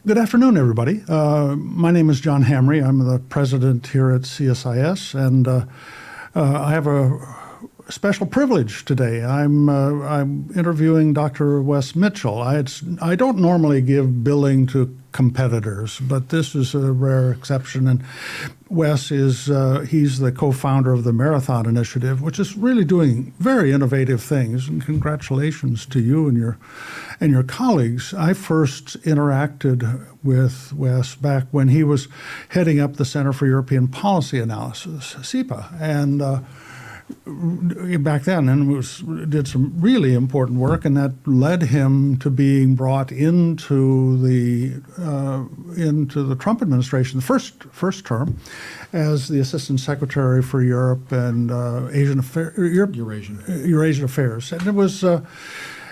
Good afternoon, everybody. My name is John Hamre. I'm the president here at CSIS, and I have a special privilege today. I'm interviewing Dr. Wess Mitchell. I don't normally give billing to competitors, but this is a rare exception. And Wess is he's the co-founder of the Marathon Initiative, which is really doing very innovative things. And congratulations to you and your colleagues. I first interacted with Wess back when he was heading up the Center for European Policy Analysis, CEPA, and back then, and did some really important work, and that led him to being brought into the Trump administration, the first term, as the Assistant Secretary for Europe and Eurasian Affairs, and it was.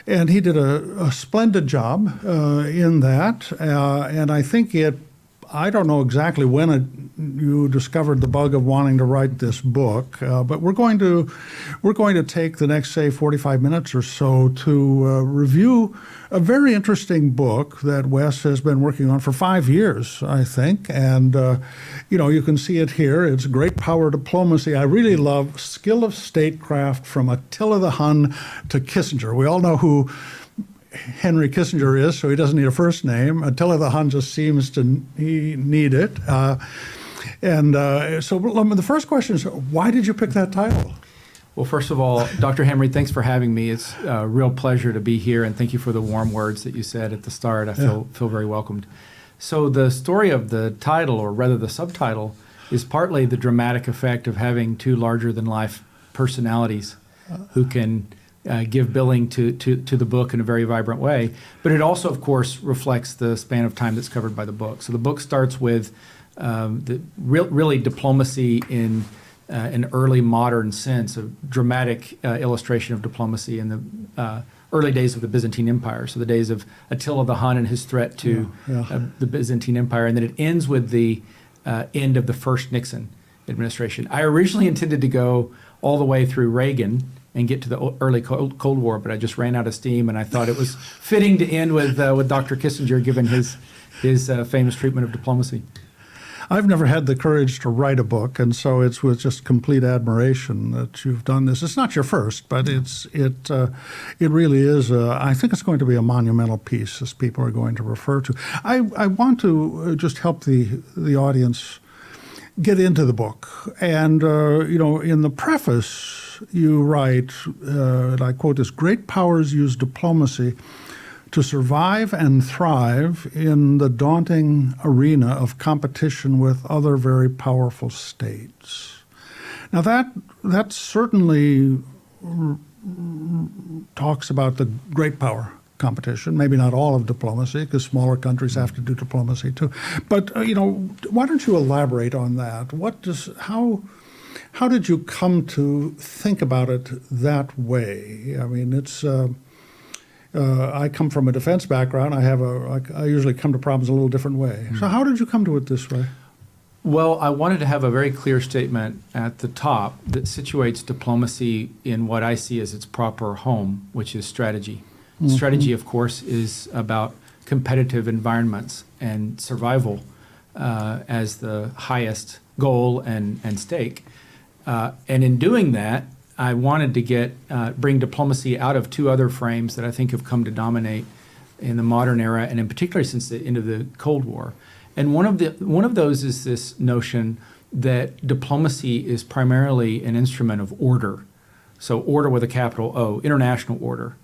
And he did a splendid job in that, and I think I don't know exactly when you discovered the bug of wanting to write this book, but we're going to take the next, say, 45 minutes or so to review a very interesting book that Wess has been working on for 5 years, I think. And, you can see it here. It's Great Power Diplomacy. I really love Skill of Statecraft from Attila the Hun to Kissinger. We all know who Henry Kissinger is, so he doesn't need a first name. Attila the Hun just seems to need it. So the first question is, why did you pick that title? Well, first of all, Dr. Hamre, thanks for having me. It's a real pleasure to be here, and thank you for the warm words that you said at the start. I feel very welcomed. So the story of the title, or rather the subtitle, is partly the dramatic effect of having two larger-than-life personalities who can give billing to the book in a very vibrant way. But it also, of course, reflects the span of time that's covered by the book. So the book starts with really diplomacy in an early modern sense, a dramatic illustration of diplomacy in the early days of the Byzantine Empire, so the days of Attila the Hun and his threat to the Byzantine Empire. And then it ends with the end of the first Nixon administration. I originally intended to go all the way through Reagan and get to the early Cold War, but I just ran out of steam, and I thought it was fitting to end with Dr. Kissinger, given his famous treatment of diplomacy. I've never had the courage to write a book, and so it's with just complete admiration that you've done this. It's not your first, but it really is. I think it's going to be a monumental piece, as people are going to refer to. I want to just help the audience get into the book, and in the preface you write, and I quote this: "Great powers use diplomacy to survive and thrive in the daunting arena of competition with other very powerful states." Now that certainly talks about the great power competition, maybe not all of diplomacy, because smaller countries have to do diplomacy too. But why don't you elaborate on that? How did you come to think about it that way? I mean, it's. I come from a defense background. I usually come to problems a little different way. Mm-hmm. So how did you come to it this way? Well, I wanted to have a very clear statement at the top that situates diplomacy in what I see as its proper home, which is strategy. Mm-hmm. Strategy, of course, is about competitive environments and survival as the highest goal and stake. And in doing that, I wanted to bring diplomacy out of two other frames that I think have come to dominate in the modern era, and in particular since the end of the Cold War. And one of those is this notion that diplomacy is primarily an instrument of order. So order with a capital O, international order,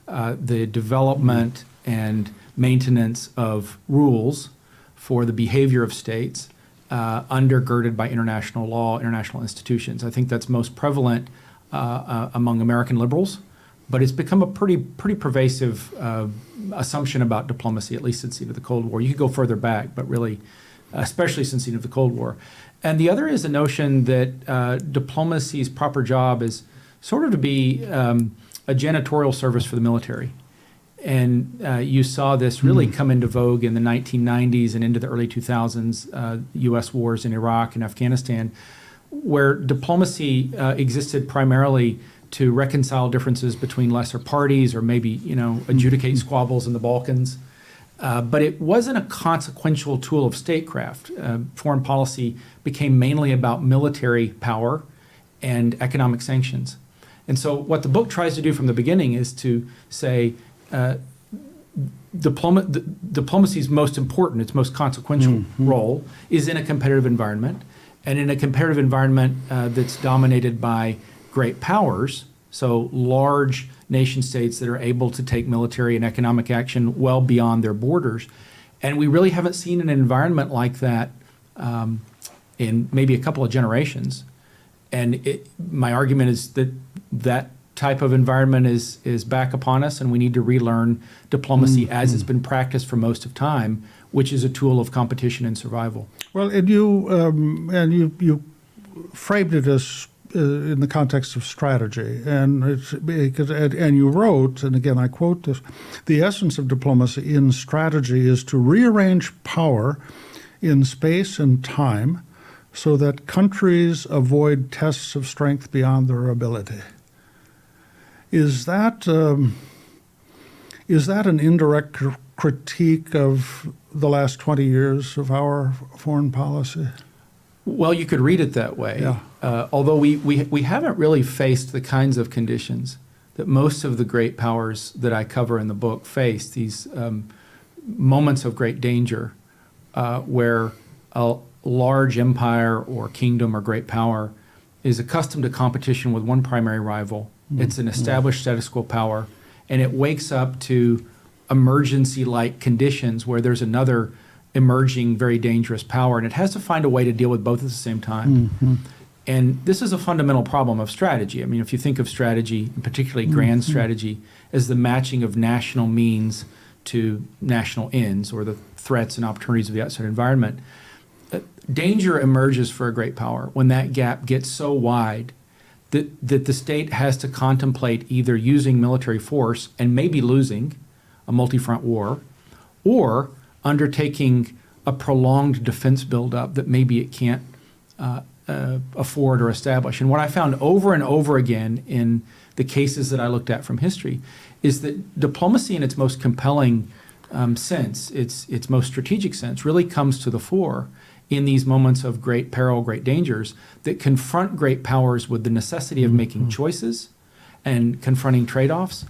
the development and maintenance of rules for the behavior of states, undergirded by international law, international institutions. I think that's most prevalent among American liberals, but it's become a pretty pervasive assumption about diplomacy, at least since the end of the Cold War. You could go further back, but really, especially since the end of the Cold War. And the other is the notion that diplomacy's proper job is sort of to be a janitorial service for the military. And you saw this really come into vogue in the 1990s and into the early 2000s, U.S. wars in Iraq and Afghanistan, where diplomacy existed primarily to reconcile differences between lesser parties, or maybe adjudicate squabbles in the Balkans. But it wasn't a consequential tool of statecraft. Foreign policy became mainly about military power and economic sanctions. And so what the book tries to do from the beginning is to say diplomacy's most important, its most consequential role is in a competitive environment. And in a competitive environment that's dominated by great powers, so large nation states that are able to take military and economic action well beyond their borders. And we really haven't seen an environment like that in maybe a couple of generations. And my argument is that that type of environment is back upon us, and we need to relearn diplomacy as it's been practiced for most of time, which is a tool of competition and survival. Well, and you framed it as in the context of strategy, and you wrote, and again I quote this: "The essence of diplomacy in strategy is to rearrange power in space and time so that countries avoid tests of strength beyond their ability." Is that an indirect critique of the last 20 years of our foreign policy? Well, you could read it that way. Yeah. Although we haven't really faced the kinds of conditions that most of the great powers that I cover in the book face, these moments of great danger where a large empire or kingdom or great power is accustomed to competition with one primary rival. It's an established status quo power, and it wakes up to emergency-like conditions where there's another emerging, very dangerous power, and it has to find a way to deal with both at the same time. And this is a fundamental problem of strategy. I mean, if you think of strategy, and particularly grand strategy, as the matching of national means to national ends, or the threats and opportunities of the outside environment, danger emerges for a great power when that gap gets so wide that the state has to contemplate either using military force and maybe losing a multi-front war, or undertaking a prolonged defense buildup that maybe it can't afford or establish. And what I found over and over again in the cases that I looked at from history is that diplomacy in its most compelling sense, its most strategic sense, really comes to the fore in these moments of great peril, great dangers, that confront great powers with the necessity of making choices and confronting trade-offs,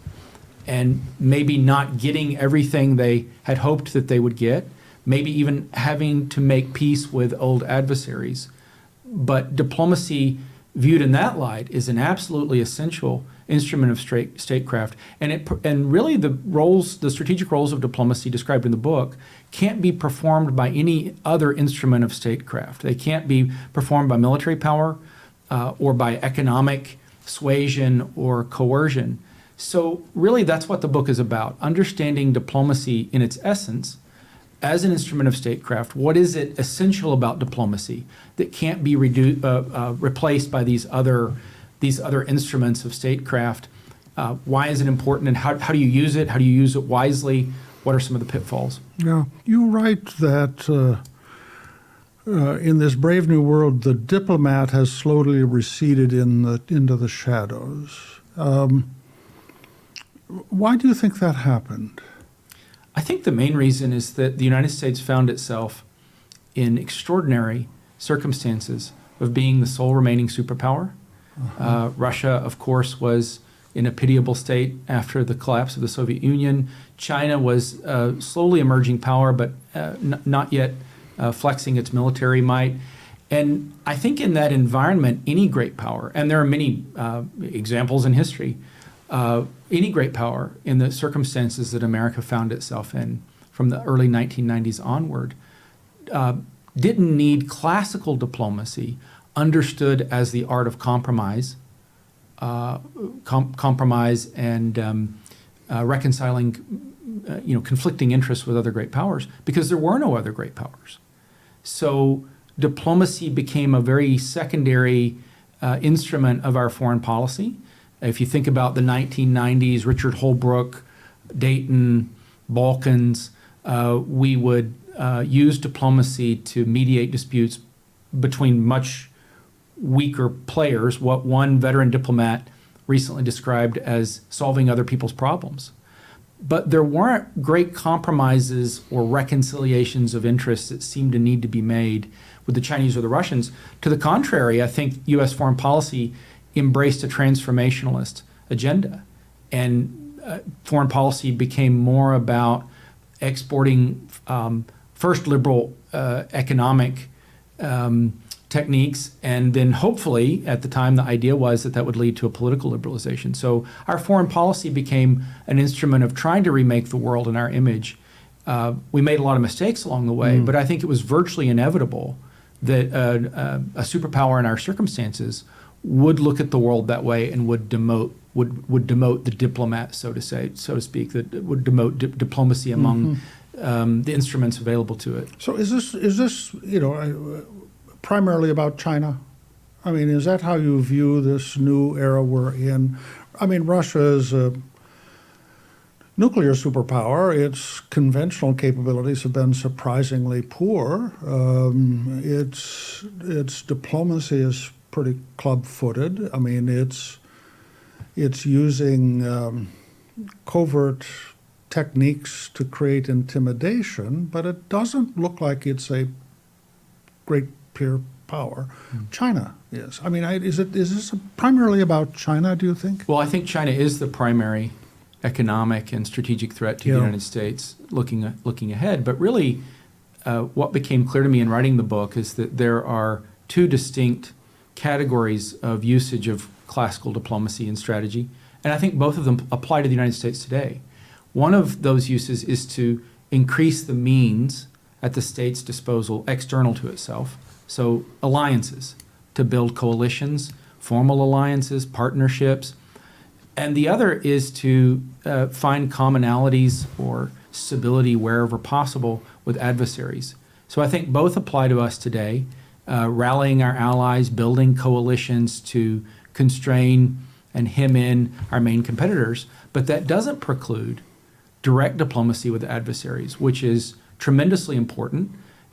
and maybe not getting everything they had hoped that they would get, maybe even having to make peace with old adversaries. But diplomacy, viewed in that light, is an absolutely essential instrument of statecraft. And really the strategic roles of diplomacy described in the book can't be performed by any other instrument of statecraft. They can't be performed by military power or by economic suasion or coercion. So really that's what the book is about, understanding diplomacy in its essence as an instrument of statecraft. What is it essential about diplomacy that can't be replaced by these other instruments of statecraft? Why is it important, and how do you use it? How do you use it wisely? What are some of the pitfalls? Yeah, you write that in this brave new world, the diplomat has slowly receded into the shadows. Why do you think that happened? I think the main reason is that the United States found itself in extraordinary circumstances of being the sole remaining superpower. Russia, of course, was in a pitiable state after the collapse of the Soviet Union. China was a slowly emerging power, but not yet flexing its military might. And I think in that environment, any great power, and there are many examples in history, any great power in the circumstances that America found itself in from the early 1990s onward, didn't need classical diplomacy understood as the art of compromise, compromise and reconciling, conflicting interests with other great powers, because there were no other great powers. So diplomacy became a very secondary instrument of our foreign policy. If you think about the 1990s, Richard Holbrooke, Dayton, Balkans, we would use diplomacy to mediate disputes between much weaker players, what one veteran diplomat recently described as solving other people's problems. but there weren't great compromises or reconciliations of interests that seemed to need to be made with the Chinese or the Russians. To the contrary, I think U.S. foreign policy embraced a transformationalist agenda, and foreign policy became more about exporting first liberal economic techniques, and then hopefully, at the time, the idea was that that would lead to a political liberalization. So our foreign policy became an instrument of trying to remake the world in our image. We made a lot of mistakes along the way, but I think it was virtually inevitable that a superpower in our circumstances would look at the world that way and would demote the diplomat, so to speak, that would demote diplomacy among the instruments available to it. So is this primarily about China? I mean, is that how you view this new era we're in? I mean, Russia is a nuclear superpower. Its conventional capabilities have been surprisingly poor. Its diplomacy is pretty club-footed. I mean, it's using covert techniques to create intimidation, but it doesn't look like it's a great peer power. China is. I mean, is this primarily about China, do you think? Well, I think China is the primary economic and strategic threat to the United States looking ahead. But really, what became clear to me in writing the book is that there are two distinct categories of usage of classical diplomacy and strategy, and I think both of them apply to the United States today. One of those uses is to increase the means at the state's disposal external to itself, so alliances, to build coalitions, formal alliances, partnerships. And the other is to find commonalities or stability wherever possible with adversaries. So I think both apply to us today, rallying our allies, building coalitions to constrain and hem in our main competitors. But that doesn't preclude direct diplomacy with adversaries, which is tremendously important.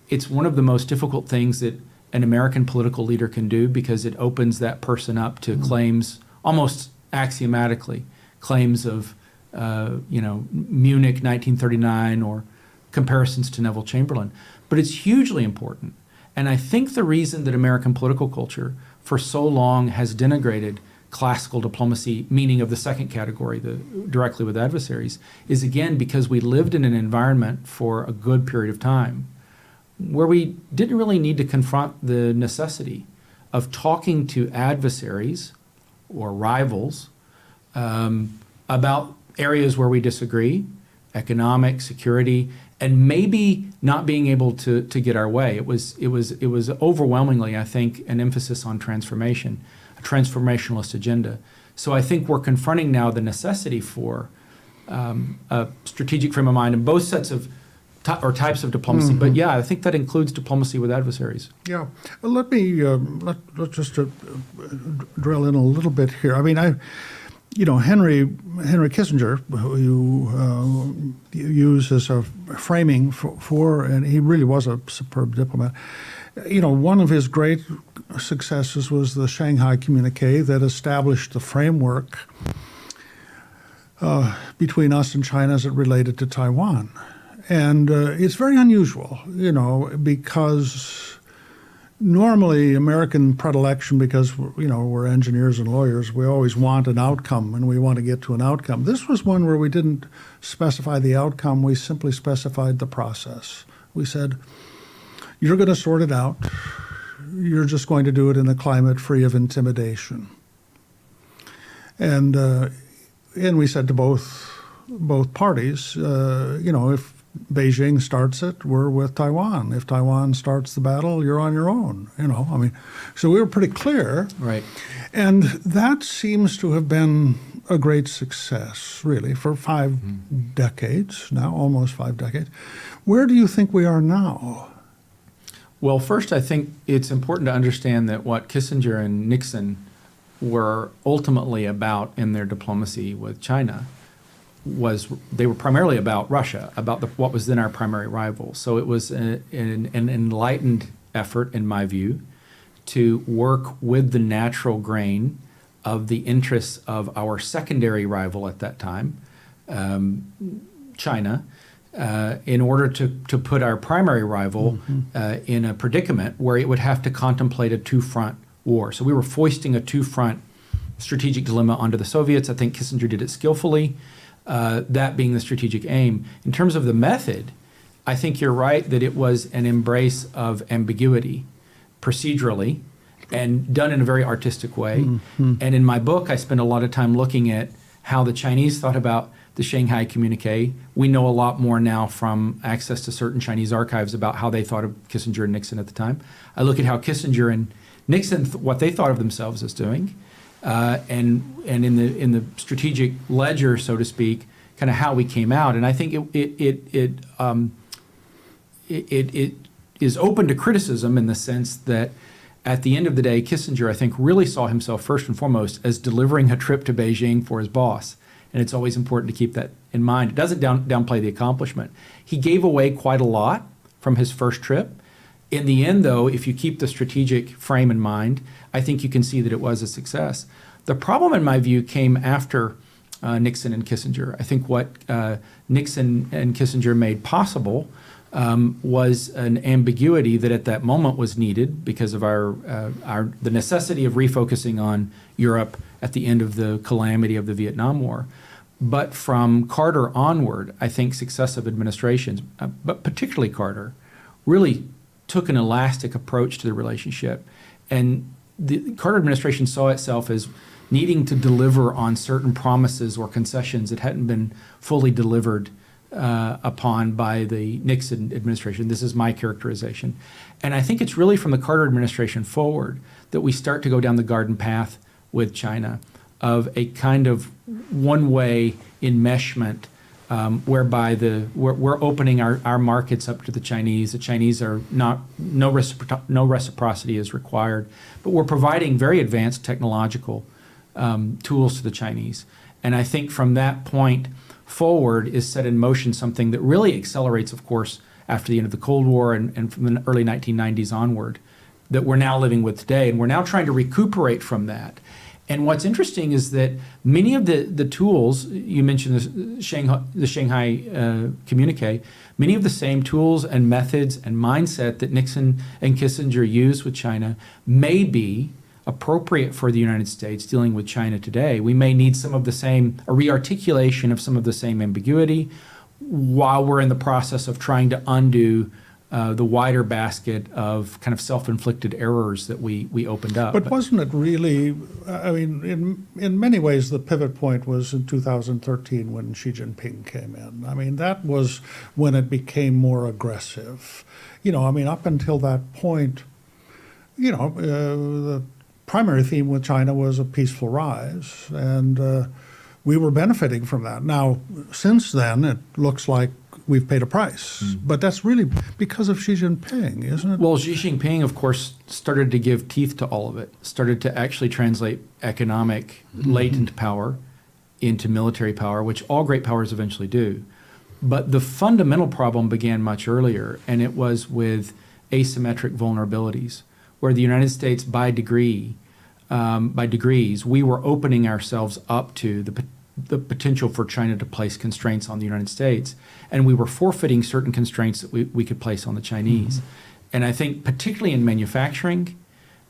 It's one of the most difficult things that an American political leader can do because it opens that person up to claims, almost axiomatically, claims of Munich 1939 or comparisons to Neville Chamberlain. But it's hugely important. And I think the reason that American political culture for so long has denigrated classical diplomacy, meaning of the second category, the directly with adversaries, is again because we lived in an environment for a good period of time where we didn't really need to confront the necessity of talking to adversaries or rivals about areas where we disagree, economic, security, and maybe not being able to get our way. It was overwhelmingly, I think, an emphasis on transformation, a transformationalist agenda. So I think we're confronting now the necessity for a strategic frame of mind in both sets of types of diplomacy. But yeah, I think that includes diplomacy with adversaries. Yeah. Let me let's just drill in a little bit here. I mean, Henry Kissinger, who you use as a framing for, and he really was a superb diplomat. One of his great successes was the Shanghai Communique that established the framework between us and China as it related to Taiwan. And it's very unusual, because normally American predilection, because we're engineers and lawyers, we always want an outcome and we want to get to an outcome. This was one where we didn't specify the outcome, we simply specified the process. We said, you're going to sort it out. You're just going to do it in a climate free of intimidation. And we said to both parties, if Beijing starts it, we're with Taiwan. If Taiwan starts the battle, you're on your own. So we were pretty clear. Right. And that seems to have been a great success, really, for 5 decades now, almost 5 decades. Where do you think we are now? Well, first, I think it's important to understand that what Kissinger and Nixon were ultimately about in their diplomacy with China they were primarily about Russia, about what was then our primary rival. So it was an enlightened effort, in my view, to work with the natural grain of the interests of our secondary rival at that time, China, in order to put our primary rival in a predicament where it would have to contemplate a two-front war. So we were foisting a two-front strategic dilemma onto the Soviets. I think Kissinger did it skillfully, that being the strategic aim. In terms of the method, I think you're right that it was an embrace of ambiguity procedurally and done in a very artistic way. And in my book, I spend a lot of time looking at how the Chinese thought about the Shanghai Communique. We know a lot more now from access to certain Chinese archives about how they thought of Kissinger and Nixon at the time. I look at how Kissinger and Nixon, what they thought of themselves as doing, and in the strategic ledger, so to speak, kind of how we came out. And I think it is open to criticism in the sense that at the end of the day, Kissinger, I think, really saw himself first and foremost as delivering a trip to Beijing for his boss. And it's always important to keep that in mind. It doesn't downplay the accomplishment. He gave away quite a lot from his first trip. In the end, though, if you keep the strategic frame in mind, I think you can see that it was a success. The problem, in my view, came after Nixon and Kissinger. I think what Nixon and Kissinger made possible was an ambiguity that at that moment was needed because of the necessity of refocusing on Europe at the end of the calamity of the Vietnam War. But from Carter onward, I think successive administrations, but particularly Carter, really took an elastic approach to the relationship. And the Carter administration saw itself as needing to deliver on certain promises or concessions that hadn't been fully delivered upon by the Nixon administration. This is my characterization. And I think it's really from the Carter administration forward that we start to go down the garden path with China of a kind of one-way enmeshment whereby we're opening our markets up to the Chinese. The Chinese are no reciprocity is required, but we're providing very advanced technological tools to the Chinese. And I think from that point forward is set in motion something that really accelerates, of course, after the end of the Cold War and from the early 1990s onward, that we're now living with today. And we're now trying to recuperate from that. And what's interesting is that many of the tools, you mentioned the Shanghai Communique, many of the same tools and methods and mindset that Nixon and Kissinger used with China may be appropriate for the United States dealing with China today. We may need some of the same, a rearticulation of some of the same ambiguity while we're in the process of trying to undo the wider basket of kind of self-inflicted errors that we opened up. But wasn't it really, I mean, in many ways, the pivot point was in 2013 when Xi Jinping came in. I mean, that was when it became more aggressive. You know, I mean, up until that point, you know, the primary theme with China was a peaceful rise, and we were benefiting from that. Now, since then, it looks like we've paid a price, but that's really because of Xi Jinping, isn't it? Well, Xi Jinping, of course, started to give teeth to all of it, started to actually translate economic latent power into military power, which all great powers eventually do. But the fundamental problem began much earlier, and it was with asymmetric vulnerabilities, where the United States, by degrees, we were opening ourselves up to the potential for China to place constraints on the United States, and we were forfeiting certain constraints that we could place on the Chinese. And I think particularly in manufacturing,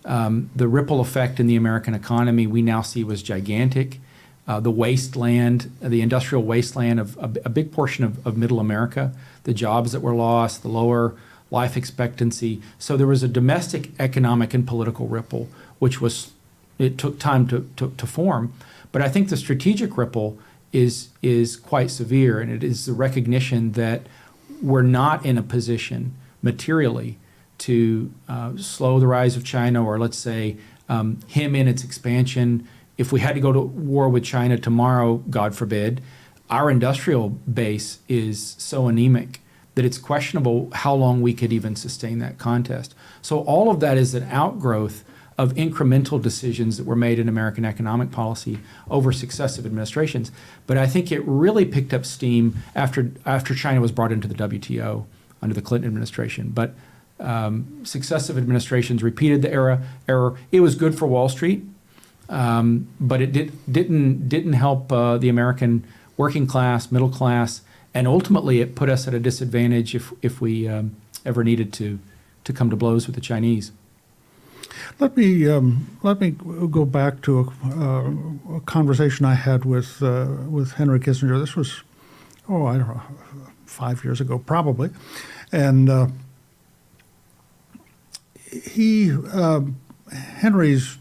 the ripple effect in the American economy we now see was gigantic. The wasteland, the industrial wasteland of a big portion of middle America, the jobs that were lost, the lower life expectancy. So there was a domestic economic and political ripple, which it took time to form. But I think the strategic ripple is quite severe, and it is the recognition that we're not in a position materially to slow the rise of China, or let's say hem in its expansion. If we had to go to war with China tomorrow, God forbid, our industrial base is so anemic that it's questionable how long we could even sustain that contest. So all of that is an outgrowth of incremental decisions that were made in American economic policy over successive administrations. But I think it really picked up steam after China was brought into the WTO under the Clinton administration. But successive administrations repeated the error. It was good for Wall Street, but it didn't help the American working class, middle class, and ultimately it put us at a disadvantage if we ever needed to come to blows with the Chinese. Let me go back to a conversation I had with Henry Kissinger. This was, I don't know, 5 years ago probably, and Henry's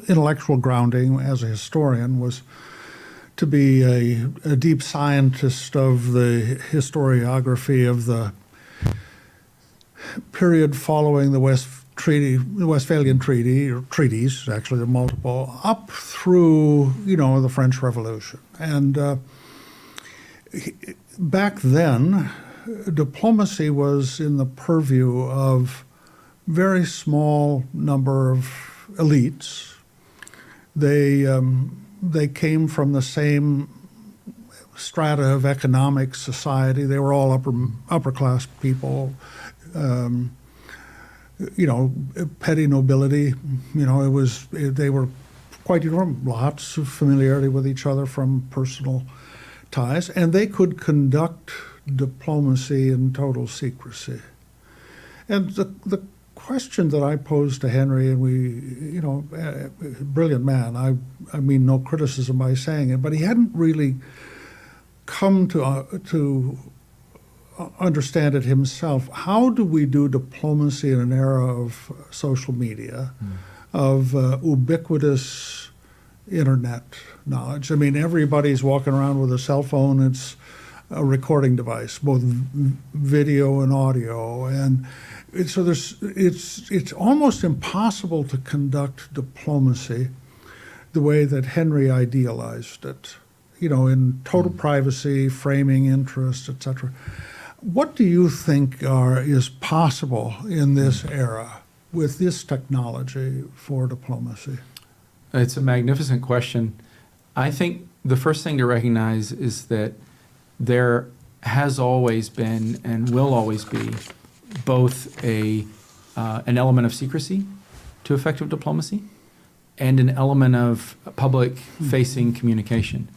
intellectual grounding as a historian was to be a deep scientist of the historiography of the period following the Westphalian Treaty, or treaties, actually there are multiple, up through, the French Revolution. And back then, diplomacy was in the purview of very small number of elites. They came from the same strata of economic society. They were all upper class people. Petty nobility. They were quite lots of familiarity with each other from personal ties, and they could conduct diplomacy in total secrecy. And the question that I posed to Henry, and we, brilliant man, I mean no criticism by saying it, but he hadn't really come to understand it himself. How do we do diplomacy in an era of social media, of ubiquitous internet knowledge? I mean, everybody's walking around with a cell phone. It's a recording device, both video and audio, and so it's almost impossible to conduct diplomacy the way that Henry idealized it, in total privacy, framing interests, etc. What do you think is possible in this era with this technology for diplomacy? It's a magnificent question. I think the first thing to recognize is that there has always been and will always be both an element of secrecy to effective diplomacy and an element of public-facing communication.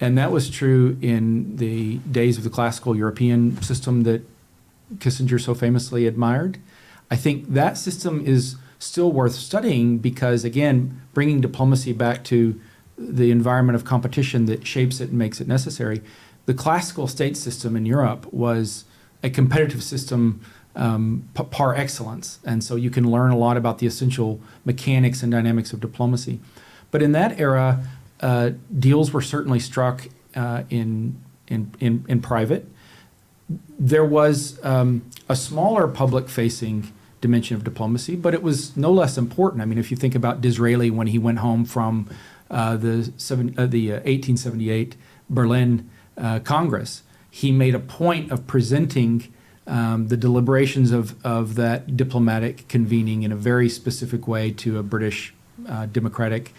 And that was true in the days of the classical European system that Kissinger so famously admired. I think that system is still worth studying because, again, bringing diplomacy back to the environment of competition that shapes it and makes it necessary. The classical state system in Europe was a competitive system par excellence. And so you can learn a lot about the essential mechanics and dynamics of diplomacy. But in that era, deals were certainly struck in private. There was a smaller public-facing dimension of diplomacy, but it was no less important. I mean, if you think about Disraeli when he went home from the 1878 Berlin Congress, he made a point of presenting the deliberations of that diplomatic convening in a very specific way to a British democratic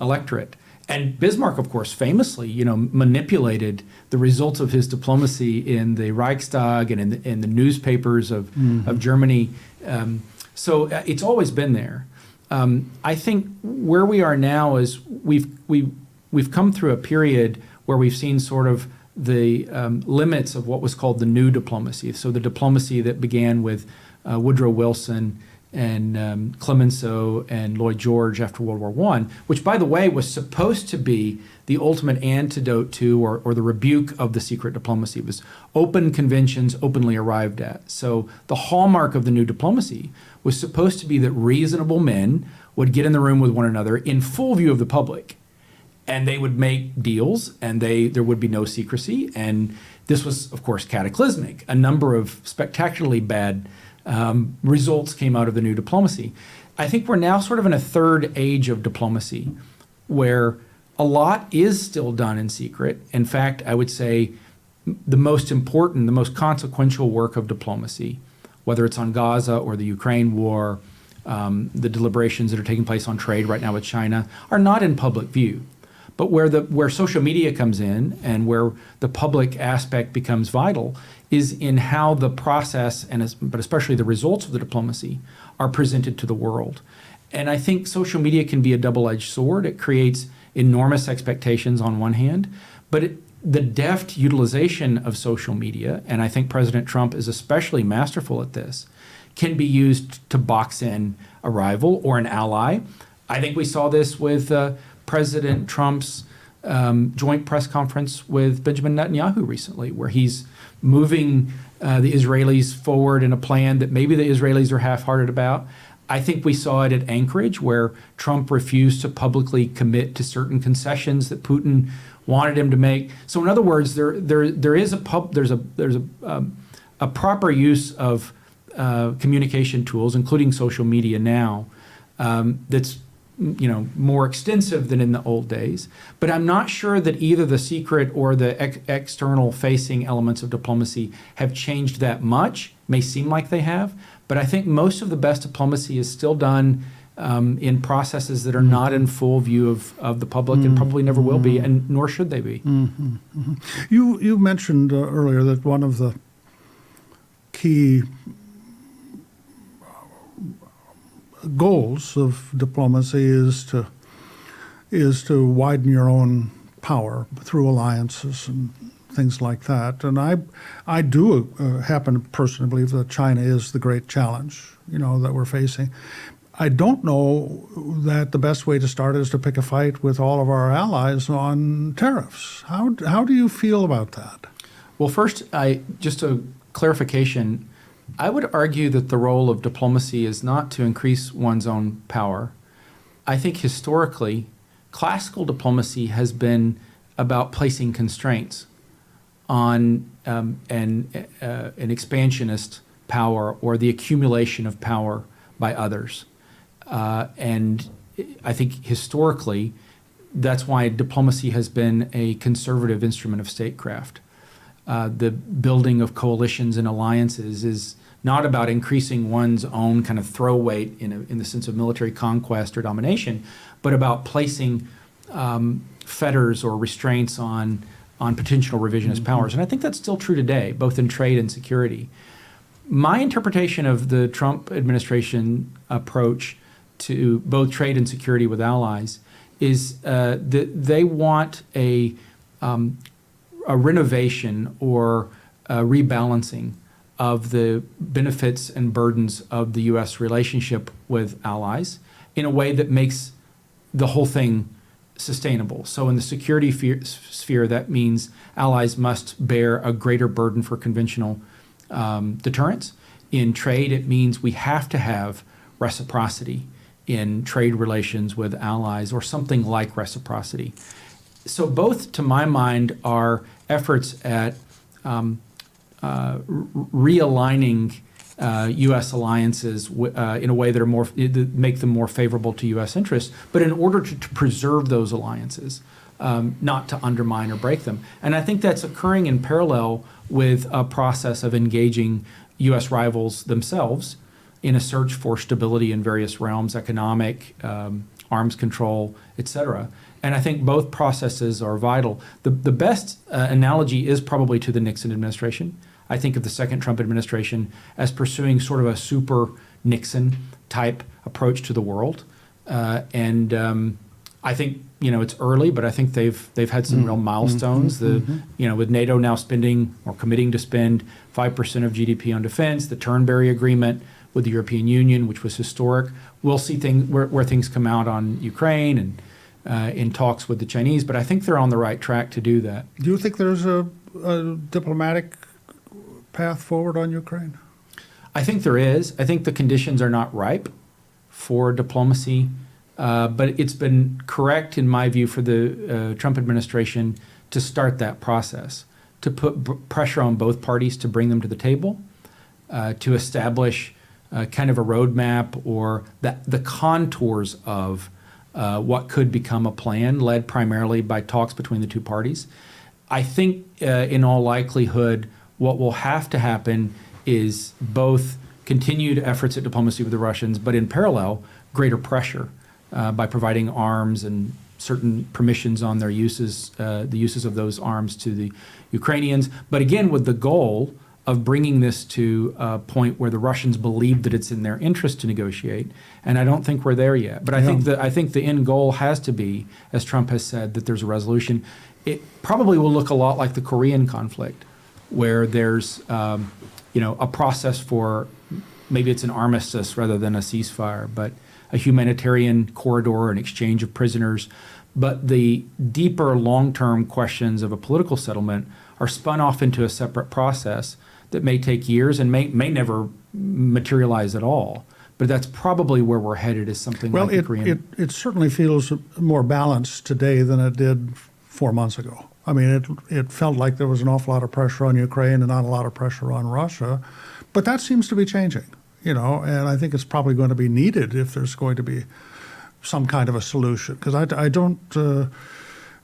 electorate. And Bismarck, of course, famously, manipulated the results of his diplomacy in the Reichstag and in the newspapers of Germany. So it's always been there. I think where we are now is we've come through a period where we've seen sort of the limits of what was called the new diplomacy. So the diplomacy that began with Woodrow Wilson and Clemenceau and Lloyd George after World War I, which, by the way, was supposed to be the ultimate antidote to or the rebuke of the secret diplomacy. It was open conventions openly arrived at. So the hallmark of the new diplomacy was supposed to be that reasonable men would get in the room with one another in full view of the public, and they would make deals, and there would be no secrecy. And this was, of course, cataclysmic. A number of spectacularly bad results came out of the new diplomacy. I think we're now sort of in a third age of diplomacy where a lot is still done in secret. In fact, I would say the most important, the most consequential work of diplomacy, whether it's on Gaza or the Ukraine war, the deliberations that are taking place on trade right now with China, are not in public view. But where social media comes in and where the public aspect becomes vital is in how the process, but especially the results of the diplomacy, are presented to the world. And I think social media can be a double-edged sword. It creates enormous expectations on one hand, But the deft utilization of social media, and I think President Trump is especially masterful at this, can be used to box in a rival or an ally. I think we saw this with President Trump's joint press conference with Benjamin Netanyahu recently, where he's moving the Israelis forward in a plan that maybe the Israelis are half-hearted about. I think we saw it at Anchorage, where Trump refused to publicly commit to certain concessions that Putin wanted him to make. So, in other words, there's a proper use of communication tools, including social media now, that's more extensive than in the old days. But I'm not sure that either the secret or the external facing elements of diplomacy have changed that much. May seem like they have, but I think most of the best diplomacy is still done in processes that are not in full view of the public, and probably never will be, and nor should they be. You mentioned earlier that one of the key goals of diplomacy is to widen your own power through alliances and things like that. And I do happen to personally believe that China is the great challenge, that we're facing. I don't know that the best way to start is to pick a fight with all of our allies on tariffs. How do you feel about that? Well, first, just a clarification. I would argue that the role of diplomacy is not to increase one's own power. I think historically, classical diplomacy has been about placing constraints on an expansionist power or the accumulation of power by others. And I think historically, that's why diplomacy has been a conservative instrument of statecraft. The building of coalitions and alliances is not about increasing one's own kind of throw weight in the sense of military conquest or domination, but about placing fetters or restraints on potential revisionist powers. And I think that's still true today, both in trade and security. My interpretation of the Trump administration approach to both trade and security with allies is that they want a renovation or a rebalancing of the benefits and burdens of the U.S. relationship with allies in a way that makes the whole thing sustainable. So in the security sphere, that means allies must bear a greater burden for conventional deterrence. In trade, it means we have to have reciprocity in trade relations with allies, or something like reciprocity. So both, to my mind, are efforts at realigning U.S. alliances in a way that make them more favorable to U.S. interests, but in order to preserve those alliances, not to undermine or break them. And I think that's occurring in parallel with a process of engaging U.S. rivals themselves in a search for stability in various realms, economic, arms control, et cetera. And I think both processes are vital. The best analogy is probably to the Nixon administration. I think of the second Trump administration as pursuing sort of a super Nixon type approach to the world. And I think, it's early, but I think they've had some real milestones. With NATO now spending or committing to spend 5% of GDP on defense, the Turnberry Agreement with the European Union, which was historic. We'll see where things come out on Ukraine and in talks with the Chinese, but I think they're on the right track to do that. Do you think there's a diplomatic path forward on Ukraine? I think there is. I think the conditions are not ripe for diplomacy, but it's been correct, in my view, for the Trump administration to start that process, to put pressure on both parties to bring them to the table, to establish kind of a roadmap or the contours of what could become a plan led primarily by talks between the two parties. I think in all likelihood, what will have to happen is both continued efforts at diplomacy with the Russians, but in parallel, greater pressure by providing arms and certain permissions on their uses, the uses of those arms to the Ukrainians. But again, with the goal of bringing this to a point where the Russians believe that it's in their interest to negotiate, and I don't think we're there yet. But I think the end goal has to be, as Trump has said, that there's a resolution. it probably will look a lot like the Korean conflict, where there's a process for, maybe it's an armistice rather than a ceasefire, but a humanitarian corridor, an exchange of prisoners. But the deeper long-term questions of a political settlement are spun off into a separate process that may take years and may never materialize at all. But that's probably where we're headed, is something like the Korean. It certainly feels more balanced today than it did 4 months ago. I mean, it felt like there was an awful lot of pressure on Ukraine and not a lot of pressure on Russia. But that seems to be changing, and I think it's probably going to be needed if there's going to be some kind of a solution. Because I don't,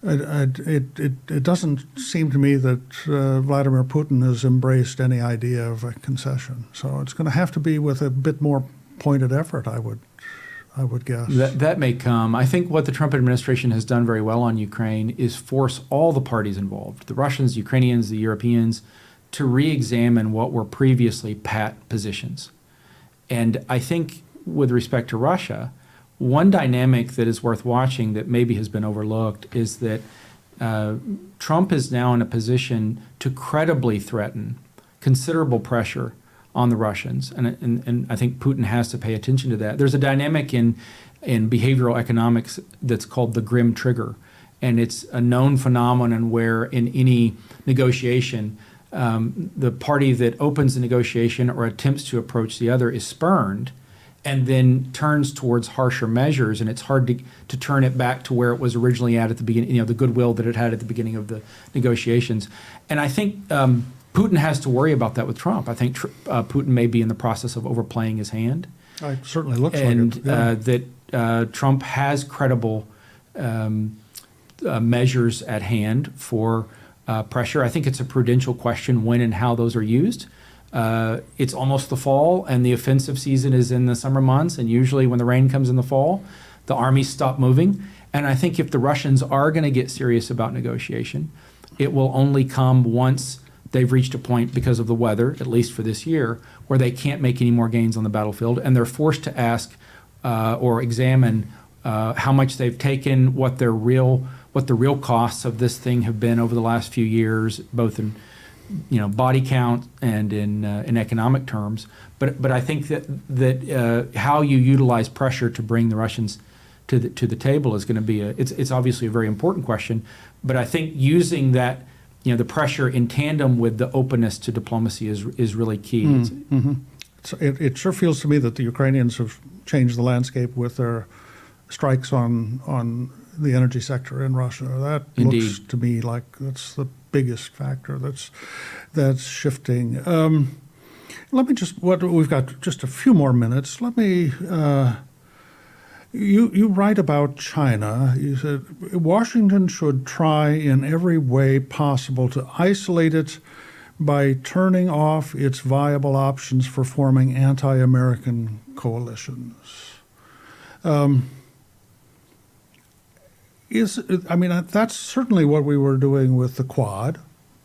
it doesn't seem to me that Vladimir Putin has embraced any idea of a concession. So it's going to have to be with a bit more pointed effort, I would guess. That may come. I think what the Trump administration has done very well on Ukraine is force all the parties involved, the Russians, the Ukrainians, the Europeans, to re-examine what were previously pat positions. And I think with respect to Russia, one dynamic that is worth watching that maybe has been overlooked is that Trump is now in a position to credibly threaten considerable pressure on the Russians. And I think Putin has to pay attention to that. There's a dynamic in behavioral economics that's called the grim trigger. And it's a known phenomenon where in any negotiation, the party that opens the negotiation or attempts to approach the other is spurned and then turns towards harsher measures. And it's hard to turn it back to where it was originally at the beginning, the goodwill that it had at the beginning of the negotiations. And I think Putin has to worry about that with Trump. I think Putin may be in the process of overplaying his hand. It certainly looks and, like it. Yeah. That Trump has credible measures at hand for pressure. I think it's a prudential question when and how those are used. It's almost the fall, and the offensive season is in the summer months, and usually when the rain comes in the fall, the armies stop moving. And I think if the Russians are going to get serious about negotiation, it will only come once they've reached a point, because of the weather, at least for this year, where they can't make any more gains on the battlefield, and they're forced to ask or examine how much they've taken, what the real costs of this thing have been over the last few years, both in body count and in economic terms. But I think that how you utilize pressure to bring the Russians to the table is going to be it's obviously a very important question. But I think using that, the pressure in tandem with the openness to diplomacy is really key. Mm-hmm. So it sure feels to me that the Ukrainians have changed the landscape with their strikes on the energy sector in Russia. That Indeed. Looks to me like that's the biggest factor that's shifting. Let me we've got just a few more minutes. Let me. You write about China. You said Washington should try in every way possible to isolate it by turning off its viable options for forming anti-American coalitions. That's certainly what we were doing with the Quad.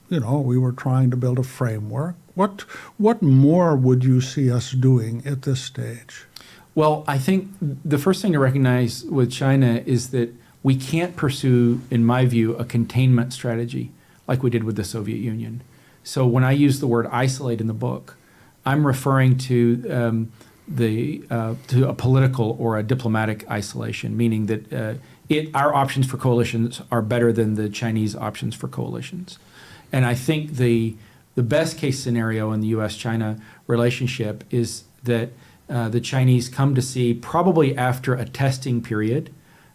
We were trying to build a framework. What more would you see us doing at this stage? Well, I think the first thing to recognize with China is that we can't pursue, in my view, a containment strategy like we did with the Soviet Union. So when I use the word isolate in the book, I'm referring to a political or a diplomatic isolation, meaning that our options for coalitions are better than the Chinese options for coalitions. And I think the best case scenario in the U.S.-China relationship is that the Chinese come to see, probably after a testing period,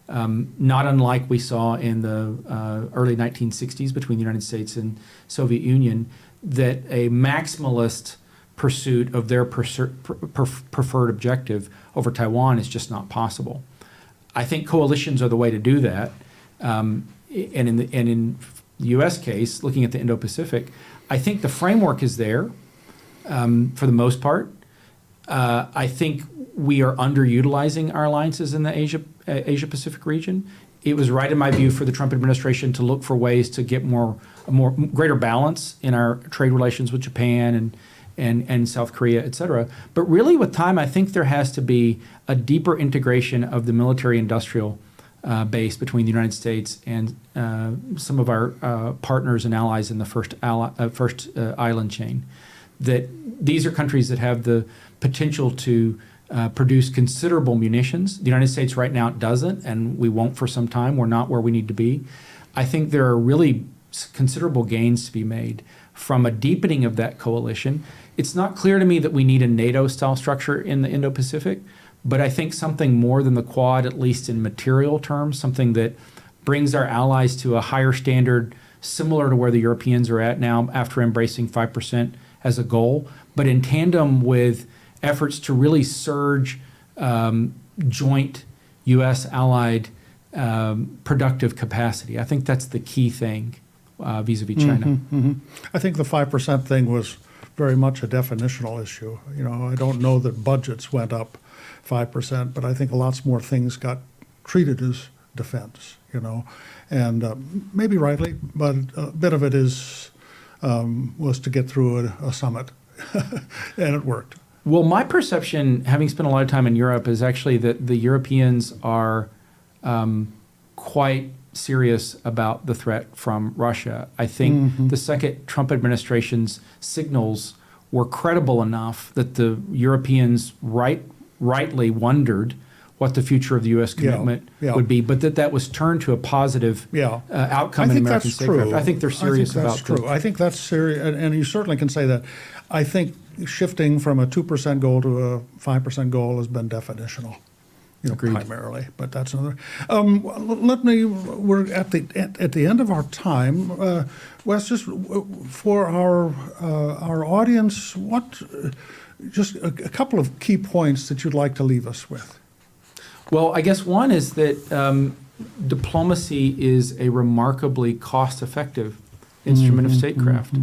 not unlike we saw in the early 1960s between the United States and Soviet Union, that a maximalist pursuit of their preferred objective over Taiwan is just not possible. I think coalitions are the way to do that. And in the U.S. case, looking at the Indo-Pacific, I think the framework is there for the most part. I think we are underutilizing our alliances in the Asia-Pacific region. It was right, in my view, for the Trump administration to look for ways to get greater balance in our trade relations with Japan and South Korea, et cetera. But really, with time, I think there has to be a deeper integration of the military-industrial base between the United States and some of our partners and allies in the first island chain. That these are countries that have the potential to produce considerable munitions. The United States right now doesn't, and we won't for some time. We're not where we need to be. I think there are really considerable gains to be made from a deepening of that coalition. It's not clear to me that we need a NATO-style structure in the Indo-Pacific, but I think something more than the Quad, at least in material terms, something that brings our allies to a higher standard, similar to where the Europeans are at now after embracing 5% as a goal, but in tandem with efforts to really surge joint U.S.-allied productive capacity. I think that's the key thing vis-a-vis China. I think the 5% thing was very much a definitional issue. I don't know that budgets went up 5%, but I think lots more things got treated as defense, and maybe rightly, but a bit of it was to get through a summit, and it worked. Well, my perception, having spent a lot of time in Europe, is actually that the Europeans are quite serious about the threat from Russia. I think the second Trump administration's signals were credible enough that the Europeans rightly wondered what the future of the U.S. commitment would be, but that was turned to a positive outcome in American statecraft. I think they're serious about that. I think that's serious, and you certainly can say that. I think shifting from a 2% goal to a 5% goal has been definitional. Primarily, but that's another. We're at the end of our time. Wes, just for our audience, just a couple of key points that you'd like to leave us with. Well, I guess one is that diplomacy is a remarkably cost-effective instrument of statecraft.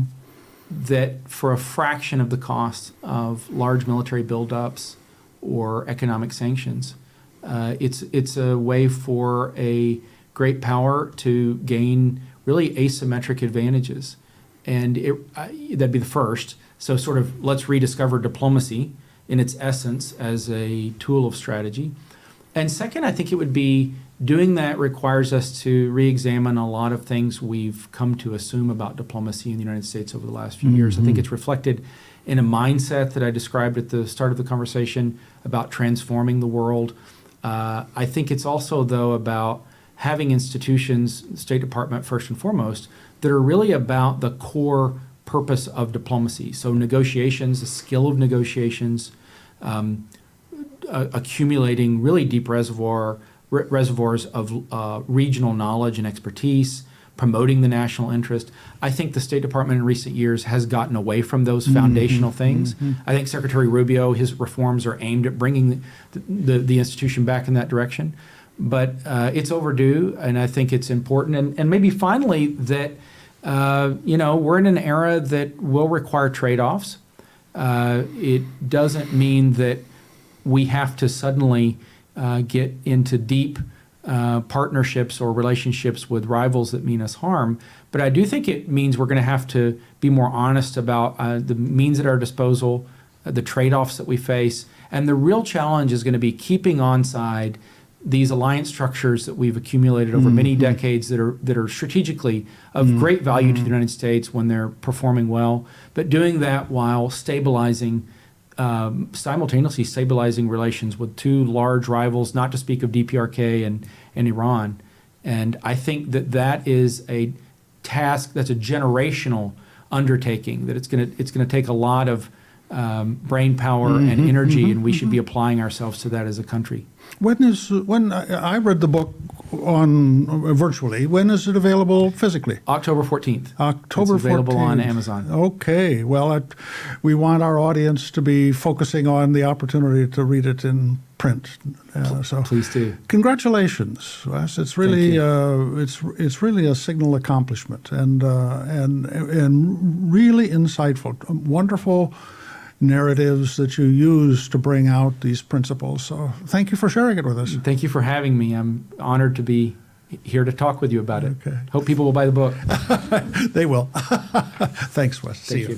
That for a fraction of the cost of large military buildups or economic sanctions, it's a way for a great power to gain really asymmetric advantages. And that'd be the first. So sort of let's rediscover diplomacy in its essence as a tool of strategy. And second, I think it would be doing that requires us to re-examine a lot of things we've come to assume about diplomacy in the United States over the last few years. I think it's reflected in a mindset that I described at the start of the conversation about transforming the world. I think it's also, though, about having institutions, the State Department first and foremost, that are really about the core purpose of diplomacy. So negotiations, the skill of negotiations, accumulating really deep reservoirs of regional knowledge and expertise, promoting the national interest. I think the State Department in recent years has gotten away from those foundational things. I think Secretary Rubio, his reforms are aimed at bringing the institution back in that direction. But it's overdue, and I think it's important. And maybe finally that, we're in an era that will require trade-offs. It doesn't mean that we have to suddenly get into deep partnerships or relationships with rivals that mean us harm. But I do think it means we're going to have to be more honest about the means at our disposal, the trade-offs that we face. And the real challenge is going to be keeping on side these alliance structures that we've accumulated over many decades that are strategically of great value to the United States when they're performing well, but doing that while simultaneously stabilizing relations with two large rivals, not to speak of DPRK and Iran. And I think that is a task that's a generational undertaking, that it's going to take a lot of brain power and energy, and we should be applying ourselves to that as a country. When I read the book on virtually, when is it available physically? October 14th. October 14th. It's available on Amazon. Okay. Well, we want our audience to be focusing on the opportunity to read it in print. So please do. Congratulations, Wes. It's really it's really a signal accomplishment and really insightful, wonderful narratives that you use to bring out these principles. So thank you for sharing it with us. Thank you for having me. I'm honored to be here to talk with you about it. Okay. Hope people will buy the book. They will. Thanks, Wes. Thank you.